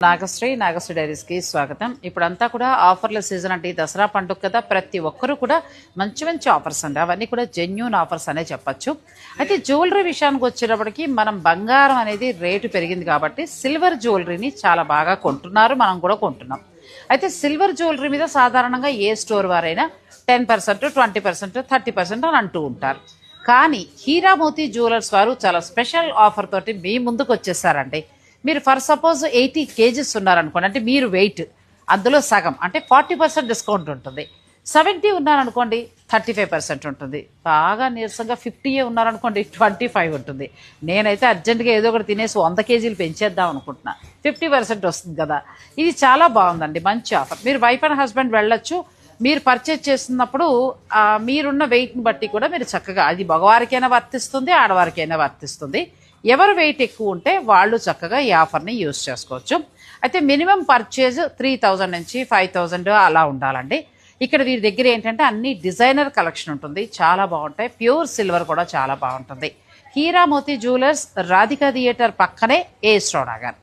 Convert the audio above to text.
నాగశ్రీ డైరీస్కి స్వాగతం. ఇప్పుడంతా కూడా ఆఫర్ల సీజన్ అంటే దసరా పండుగ కదా, ప్రతి ఒక్కరూ కూడా మంచి మంచి ఆఫర్స్ అండి. అవన్నీ కూడా జెన్యూన్ ఆఫర్స్ అనే చెప్పచ్చు. అయితే జ్యువెలరీ విషయానికి వచ్చేటప్పటికి మనం బంగారం అనేది రేటు పెరిగింది కాబట్టి సిల్వర్ జ్యువెలరీని చాలా బాగా కొంటున్నారు, మనం కూడా కొంటున్నాం. అయితే సిల్వర్ జ్యువెలరీ మీద సాధారణంగా ఏ స్టోర్ వారైనా 10%, 20%, 30% అని అంటూ ఉంటారు. కానీ హీరా మోతీ జ్యువెలర్స్ వారు చాలా స్పెషల్ ఆఫర్ తోటి మీ ముందుకు వచ్చేసారండి. మీరు ఫర్ సపోజ్ 80 kgs ఉన్నారనుకోండి, అంటే మీరు వెయిట్ అందులో సగం అంటే 40% డిస్కౌంట్ ఉంటుంది. 70 ఉన్నారనుకోండి 35% ఉంటుంది. బాగా నీరసంగా 50 ఉన్నారనుకోండి 25 ఉంటుంది. నేనైతే అర్జెంటుగా ఏదో ఒకటి తినేసి 100 kgs పెంచేద్దాం అనుకుంటున్నా. 50% వస్తుంది కదా. ఇది చాలా బాగుందండి, మంచి ఆఫర్. మీరు వైఫ్ అండ్ హస్బెండ్ వెళ్ళొచ్చు. మీరు పర్చేజ్ చేస్తున్నప్పుడు మీరున్న వెయిట్ని బట్టి కూడా మీరు చక్కగా, అది మగవారికైనా వర్తిస్తుంది, ఆడవారికైనా వర్తిస్తుంది. ఎవరు వెయిట్ ఎక్కువ ఉంటే వాళ్ళు చక్కగా ఈ ఆఫర్ని యూజ్ చేసుకోవచ్చు. అయితే మినిమం పర్చేజ్ 3000 నుంచి 5000 అలా ఉండాలండి. ఇక్కడ వీరి దగ్గర ఏంటంటే అన్ని డిజైనర్ కలెక్షన్ ఉంటుంది, చాలా బాగుంటాయి. ప్యూర్ సిల్వర్ కూడా చాలా బాగుంటుంది. హీరా మోతీ జ్యువెలర్స్, రాధికా థియేటర్ పక్కనే ఏ స్టోర్ నగర్.